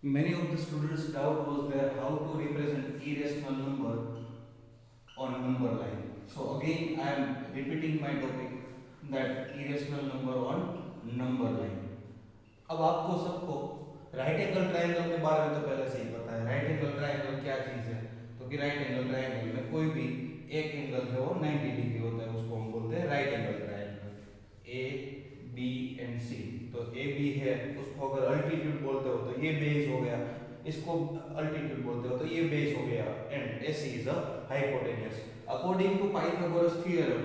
Many of the students' doubt was there how to represent irrational number on number line. So again, I am repeating my topic that irrational number on number line. अब आपको सबको right angle triangle के बारे में तो पहले से ही पता है। राइट एंगल ट्रायंगल क्या चीज है? तो कि राइट एंगल ट्रायंगल में कोई भी एक एंगल है वो 90 डिग्री होता है, उसको हम बोलते हैं right angle triangle. A B and C, तो ए बी है, उसको अगर अल्टीट्यूड बोलते हो तो ये बेस हो गया, इसको अल्टीट्यूड बोलते हो तो ये बेस हो गया, and AC is a hypotenuse. According to Pythagoras theorem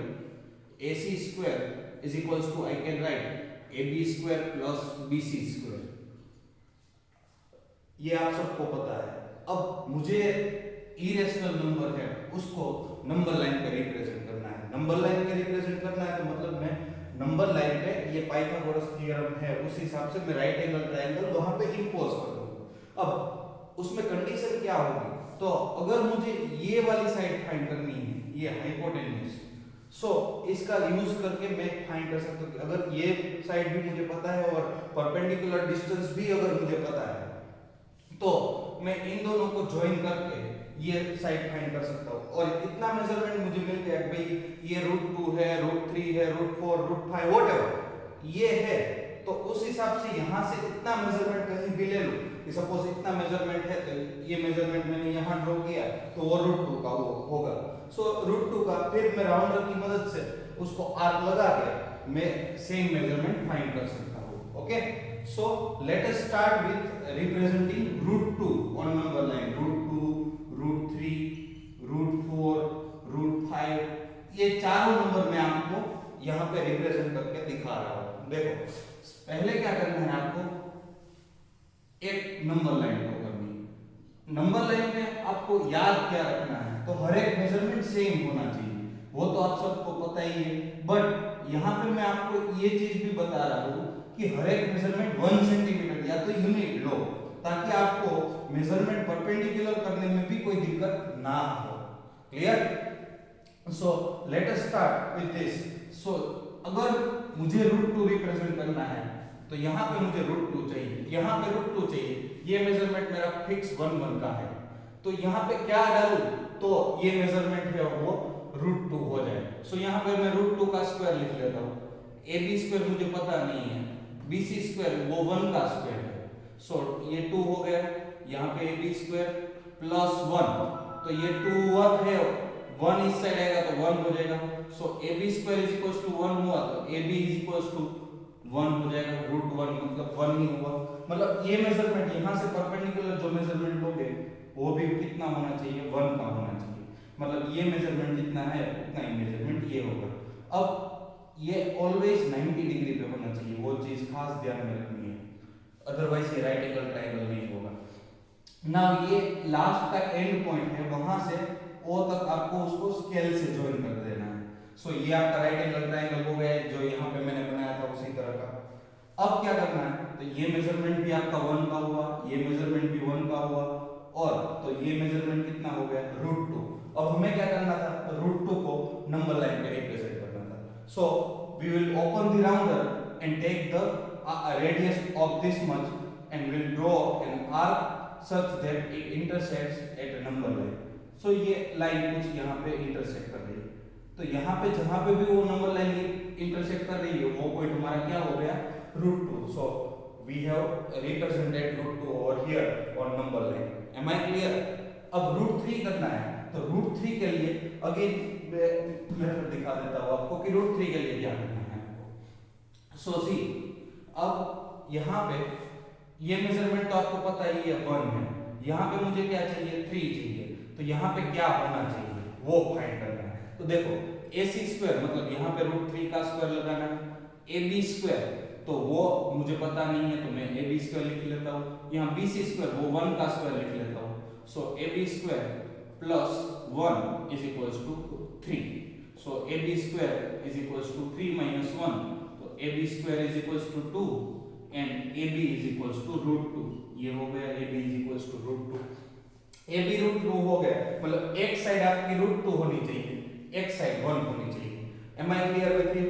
AC square is equals to, I can write AB square plus BC square. ये आप सबको पता है। अब मुझे इरेशनल नंबर है उसको नंबर लाइन पे रिप्रेजेंट करना है। नंबर लाइन पे रिप्रेजेंट करना है तो मतलब मैं नंबर लाइन पे ये पाइथागोरस थ्योरम है उस हिसाब से मैं राइट एंगल ट्रायंगल वहां पे इंपोज कर दूंगा। अब उसमें कंडीशन क्या होगी? तो अगर मुझे ये वाली साइड फाइंड करनी है, ये हाइपोटेन्यूज, सो इसका यूज करके मैं फाइंड कर सकता हूँ कि अगर ये साइड भी मुझे पता है और परपेंडिकुलर डिस्टेंस भी अगर मुझे पता है तो मैं इन दोनों को ज्वाइन करके ये साइड फाइंड कर सकता हूँ। और इतना मेजरमेंट मुझे मिल गया कि भाई ये √2 है, √3 है, √4, √5 व्हाटएवर ये है, तो उस हिसाब से यहाँ से इतना मेजरमेंट कहीं भी ले लूँ कि सपोज इतना मेजरमेंट है तो ये मेजरमेंट मैंने यहाँ ड्रॉ किया तो वो √2 का वो होगा। सो √2 का फिर मैं राउंडर की मदद से उसको आर्क लगा के मैं सेम मेजरमेंट फाइंड कर सकता हूँ। Okay, so let us start with representing √2 on number line। √2, √3, √4, √5 ये चारों नंबर मैं आपको यहाँ पे रिप्रेजेंट करके दिखा रहा हूँ। देखो पहले क्या करना है आपको, एक नंबर लाइन ड्रॉ करनी है। नंबर लाइन में आपको याद क्या रखना है, तो हर एक मेजरमेंट सेम होना चाहिए, वो तो आप सबको पता ही है। बट यहाँ पे मैं आपको ये चीज भी बता रहा हूँ कि हर एक मेजरमेंट 1 सेंटीमीटर या तो यूनिट लो, ताकि आपको मेजरमेंट परपेंडिकुलर करने में भी कोई दिक्कत ना हो। Clear? So let us start with this. So अगर मुझे √2 रिप्रेजेंट करना है तो यहाँ पे मुझे √2 चाहिए, यहाँ पे √2 चाहिए। ये मेजरमेंट मेरा फिक्स 1 1 का है, तो यहाँ पे क्या डालूं तो ये मेजरमेंट है वो √2 हो जाए। सो यहाँ पे मैं √2 का स्क्वायर लिख लेता हूँ। AB स्क्वायर मुझे पता नहीं है, BC स्क्वायर वो 1 का स्क्वायर है। सो ये 2 हो गया, यहाँ पे AB स्क्वायर प्लस 1, तो ये 2 1 है, 1 इस साइड आएगा तो 1 हो जाएगा। So AB square is equals to 1 हुआ तो AB इज इक्वल्स टू 1 हो जाएगा। √1 मतलब 1 ही हुआ। मतलब ये मेजरमेंट यहाँ से परपेंडिकुलर जो मेजरमेंट लोगे वो भी कितना होना चाहिए, 1 का होना चाहिए। मतलब ये मेजरमेंट जितना है उतना ही मेजरमेंट ये होगा। अब ये ऑलवेज 90 डिग्री पे होना चाहिए, वो चीज खास ध्यान में रखनी है, अदरवाइज ये राइट एंगल ट्रायंगल नहीं होगा। ना ये लास्ट का एंड पॉइंट है, वहां से ओ तक आपको उसको स्केल से ज्वाइन कर देना है। सो ये आपका राइट एंगल ट्रायंगल हो गया जो यहाँ पे मैंने बनाया था उसी तरह का। अब क्या करना है, तो ये मेजरमेंट भी आपका 1 का हुआ, ये मेजरमेंट भी 1 का हुआ, और तो ये मेजरमेंट कितना हो गया, √2। अब हमें क्या करना था, √2 को नंबर लाइन पे रिप्रेजेंट करना था। So we will open the rounder and take the radius of this much and will draw an arc such that it intersects at a number line। so ये लाइन कुछ यहाँ पे intersect कर रही है, तो यहाँ पे जहां पे भी वो नंबर लाइन इंटरसेक्ट कर रही है वो पॉइंट हमारा क्या हो गया, √2। So we have represented √2 over here on number line. Am I clear? अब √3 करना है, तो √3 के लिए अगेन मैं दिखा देता हूँ आपको कि √3 के लिए क्या करना है। सो सी, अब यहाँ पे ये मेजरमेंट तो आपको पता ही है 1 है, यहाँ पे मुझे क्या चाहिए, 3 चाहिए, तो यहाँ पे क्या होना चाहिए वो फाइंड करना है। तो देखो AC स्क्वायर मतलब यहाँ पे √3 का स्क्वायर लगाना है, AB स्क्वायर तो वो मुझे पता नहीं है तो मैं AB स्क्वायर लिख लेता हूँ, यहाँ BC स्क्वायर वो 1 का स्क्वायर लिख लेता हूँ। So AB square plus 1 is equals to 3। So AB square is equals to 3 minus 1, तो AB square is equals to 2 and AB is equals to √2। ये हो गया AB is equals to √2। AB √2 हो गया, मतलब एक साइड आपकी √2 होनी चाहिए, एक साइड 1 होनी चाहिए। Am I clear with you?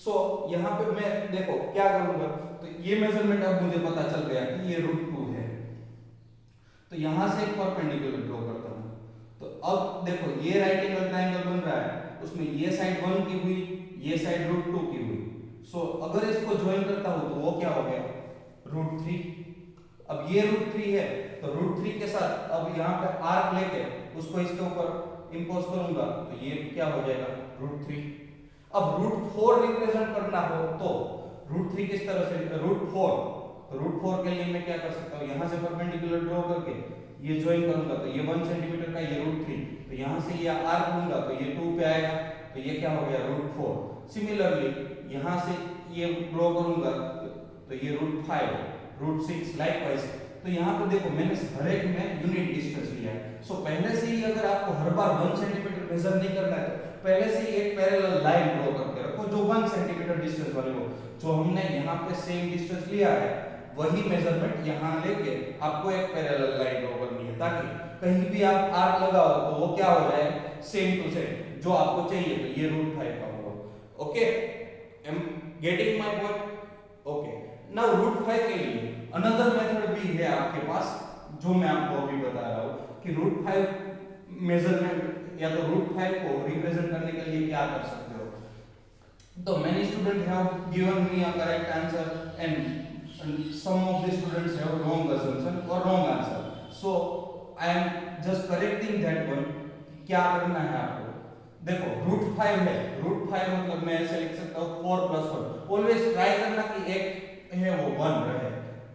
So यहाँ पे मैं देखो क्या करूंगा, तो ये मेजरमेंट अब मुझे पता चल गया कि ये √2 है, तो यहां से एक परपेंडिकुलर ड्रॉ करता हूं। तो अब देखो ये राइट एंगल ट्रायंगल बन रहा है, उसमें ये साइड 1 की हुई, ये साइड √2 की हुई। सो अगर इसको ज्वाइन करता हूं तो वो क्या हो गया, √3। अब ये √3 है तो √3 के साथ अब यहाँ पे आर्क लेके उसको इसके ऊपर इंपोज करूंगा तो ये क्या हो जाएगा, √3। अब √4 रिप्रेजेंट करना हो तो √3 किस तरह से, √4, तो √4 के लिए मैं क्या कर सकता हूँ, यहाँ से परपेंडिकुलर ड्रॉ करके ये ज्वाइन करूंगा तो ये 1 सेंटीमीटर का, ये √3, तो यहाँ से ये आर्क लूंगा तो ये 2 पे आएगा, तो ये क्या हो गया, √4। सिमिलरली यहाँ से ये ड्रॉ करूंगा तो ये √5, √6 लाइकवाइज। तो यहाँ पर देखो मैंने हर एक में यूनिट डिस्टेंस लिया है। सो पहले से ही अगर आपको हर बार 1 सेंटीमीटर मेजर नहीं करना है तो पहले से ही एक पैरेलल लाइन ड्रॉ करके रखो जो 1 सेंटीमीटर डिस्टेंस वाली हो। जो हमने यहाँ पे सेम डिस्टेंस लिया है वही मेजरमेंट यहाँ लेके आपको एक पैरेलल लाइन ड्रॉ करनी है, ताकि कहीं भी आप आर्क लगाओ तो वो क्या हो जाए, सेम टू सेम जो आपको चाहिए। तो ये √5 का होगा। Okay, am getting my point. Okay, now √5 के लिए अनदर मेथड भी है आपके पास जो मैं आपको अभी बता रहा हूँ कि √5 मेजरमेंट या तो √5 को रिप्रेजेंट करने के लिए क्या कर सकते हो। तो many students have given me a correct answer and some of the students have wrong assumption or wrong answer. So I am just correcting that one. क्या करना है आपको, देखो √5 है, √5 मतलब मैं ऐसे लिख सकता हूँ 4 + 1। ऑलवेज ट्राई करना कि एक है वो 1 रहे।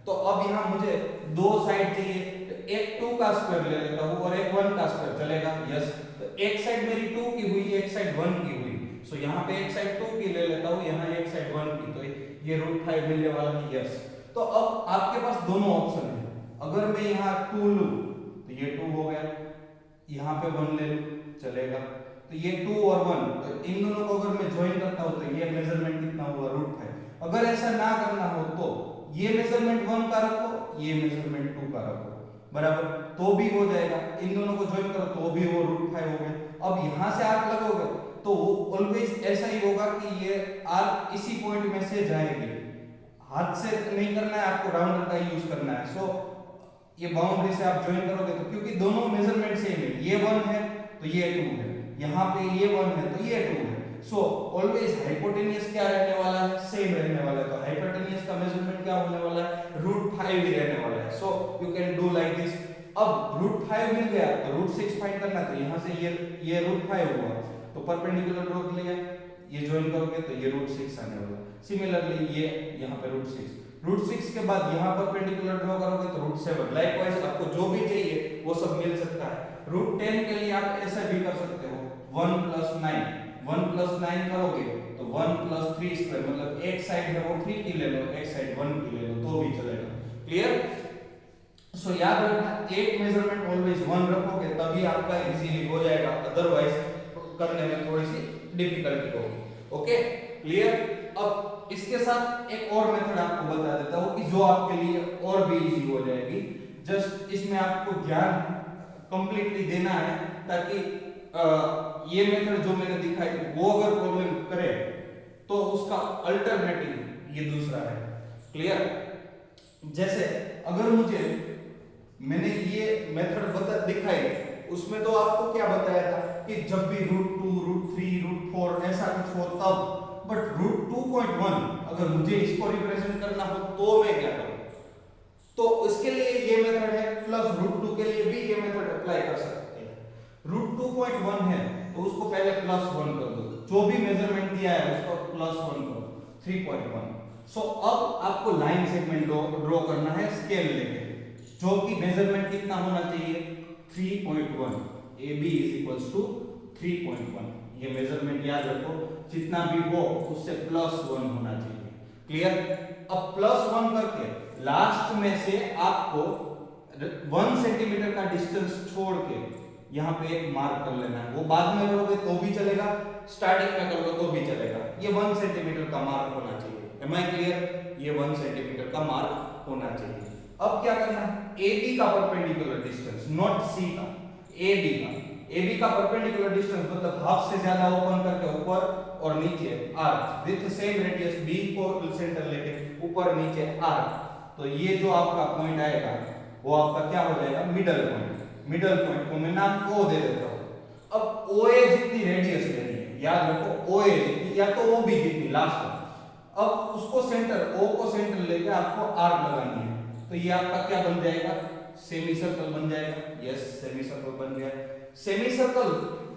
तो अब यहाँ मुझे दो साइड चाहिए, तो एक 2 का स्क्वायर ले लेता हूँ और एक 1 का स्क्वायर चलेगा, यस। तो एक साइड मेरी 2 की हुई, एक साइड 1 की हुई। सो यहाँ पे एक साइड 2 की ले लेता हूँ, यहाँ एक साइड 1 की, तो ये √5 मिलने वाला है, यस। तो अब आपके पास दोनों ऑप्शन है। अगर मैं यहाँ 2 लूं तो ये 2 हो गया, यहाँ पे 1 ले लूं चलेगा, तो ये 2 और 1, तो इन दोनों को अगर मैं ज्वाइन करता हूँ तो ये मेजरमेंट कितना हुआ, √5। अगर ऐसा ना करना हो तो ये मेजरमेंट 1 का रखो, ये मेजरमेंट 2 का रखो, बराबर, तो भी हो जाएगा। इन दोनों को ज्वाइन करो तो भी वो √5 हो गया। अब यहाँ से आर्क लगोगे तो ऑलवेज ऐसा ही होगा कि ये आर्क इसी पॉइंट में से जाएगी, हाथ से नहीं करना है आपको, राउंडर का यूज करना है। सो ये बाउंड्री से आप ज्वाइन करोगे तो क्योंकि दोनों मेजरमेंट सेम है, ये 1 है तो ये 2 है, यहाँ पे ये 1 है तो ये 2 है। सो ऑलवेज हाइपोटेनियस क्या रहने वाला है, सेम रहने वाला है। तो हाइपोटेनियस का मेजरमेंट क्या होने वाला है, √5 ही रहने वाला है। So you can do like this. अब √5 मिल गया तो √6 फाइंड करना, तो यहाँ से ये √5 हुआ तो परपेंडिकुलर ड्रॉ कर लिया, ये ज्वाइन करोगे तो ये √6 आने वाला। सिमिलरली ये यहाँ पे √6 के बाद यहाँ परपेंडिकुलर ड्रॉ करोगे तो √7। लाइकवाइज आपको जो भी चाहिए वो सब मिल सकता है। √10 के लिए आप ऐसा भी कर सकते हो, 1 + 9, 1 + 9 करोगे तो 1 + 3 स्क्वायर, मतलब एक साइड है वो 3 की ले लो, एक साइड 1 की ले लो तो भी चलेगा। क्लियर? सो याद रखना, एक मेजरमेंट ऑलवेज 1 रखोगे तभी आपका इजीली हो जाएगा, अदरवाइज करने में थोड़ी सी डिफिकल्टी होगी। Okay, clear? अब इसके साथ एक और मेथड आपको बता देता हूं कि जो आपके लिए और भी इजी हो जाएगी। जस्ट इसमें आपको ज्ञान कंप्लीटली देना है ताकि ये मेथड जो मैंने दिखाई वो अगर प्रॉब्लम करे तो उसका अल्टरनेटिव ये दूसरा है। क्लियर? जैसे अगर मैंने ये मेथड दिखाई, उसमें तो आपको क्या बताया था कि जब भी √2, √3, √4 ऐसा कुछ हो तब, बट √2.1 अगर मुझे इसको रिप्रेजेंट करना हो तो मैं क्या करूं? तो इसके लिए ये मेथड है, प्लस √2 के लिए भी ये मेथड अप्लाई कर सकते हैं। √2.1 है तो उसको पहले +1 कर दो, जो भी मेजरमेंट दिया है उसको +1 करो, 3.1। सो अब आपको लाइन सेगमेंट ड्रॉ करना है स्केल लेके, जो कि मेजरमेंट कितना होना चाहिए, 3.1। AB = 3.1। ये मेजरमेंट याद रखो, जितना भी हो उससे +1 होना चाहिए। क्लियर? अब +1 करके लास्ट में से आपको 1 सेंटीमीटर का डिस्टेंस छोड़ के यहाँ पे एक मार्क कर लेना है। वो बाद में करोगे तो भी चलेगा, स्टार्टिंग में करोगे तो भी चलेगा। ये 1 सेंटीमीटर का मार्क होना चाहिए। Am I clear? ये 1 सेंटीमीटर का मार्क होना चाहिए। अब क्या करना है, AB का परपेंडिकुलर डिस्टेंस, नॉट C का, AB का परपेंडिकुलर डिस्टेंस मतलब हाफ से ज्यादा ओपन करके ऊपर और नीचे arc with same radius B को सेंटर लेके ऊपर नीचे आर्क। तो ये जो आपका पॉइंट आएगा वो आपका क्या हो जाएगा, मिडल पॉइंट। मिडल पॉइंट को मैं नाम ओ दे देता हूं। अब ओए जितनी रेडियस लेनी है, याद रखो ओए जितनी या तो ओबी जितनी लास्ट। अब उसको सेंटर, ओ को सेंटर लेके आपको आर्क लगानी है, तो ये आपका क्या बन जाएगा, सेमी सर्कल बन जाएगा। यस, सेमी सर्कल बन गया। सेमी सर्कल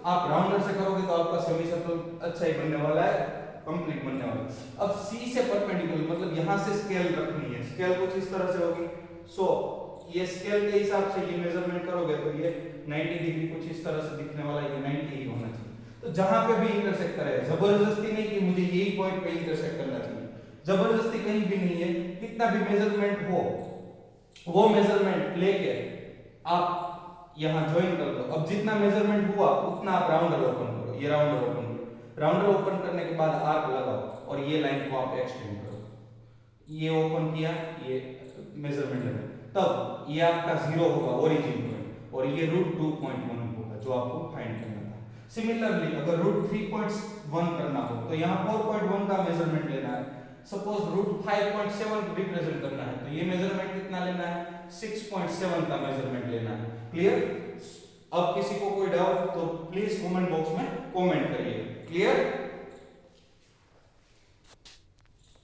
आप राउंडर से करोगे तो आपका सेमी सर्कल अच्छा ही बनने वाला है, कंप्लीट बनने वाला है। अब सी से परपेंडिकुलर मतलब यहां से स्केल रखनी है, स्केल कुछ इस तरह से होगी। सो ये स्केल के हिसाब से ये मेजरमेंट करोगे तो ये 90 डिग्री कुछ इस तरह से दिखने वाला है, ये 90 ही होना चाहिए। तो जहां पे भी इंटरसेक्ट करे, जबरदस्ती नहीं कि मुझे यही पॉइंट पे इंटरसेक्ट करना चाहिए, जबरदस्ती कहीं भी नहीं है। कितना भी मेजरमेंट हो वो मेजरमेंट लेके आप यहां ज्वाइन कर दो। अब जितना मेजरमेंट हुआ उतना आप राउंडर ओपन करो, ये राउंडर ओपन करो। राउंडर ओपन करने के बाद आर्क लगाओ और ये लाइन को आप एक्सटेंड करो। ये ओपन किया, ये मेजरमेंट लगा, तब ये आपका 0 होगा ओरिजिन पॉइंट और ये √2.1 होगा जो आपको फाइंड करना था। सिमिलरली अगर √3.1 करना हो तो यहाँ 4.1 का मेजरमेंट लेना है। सपोज √5.7 को रिप्रेजेंट करना है तो ये मेजरमेंट कितना लेना है, 6.7 का मेजरमेंट लेना है। क्लियर? अब किसी को कोई डाउट तो प्लीज कमेंट बॉक्स में कमेंट करिए। क्लियर?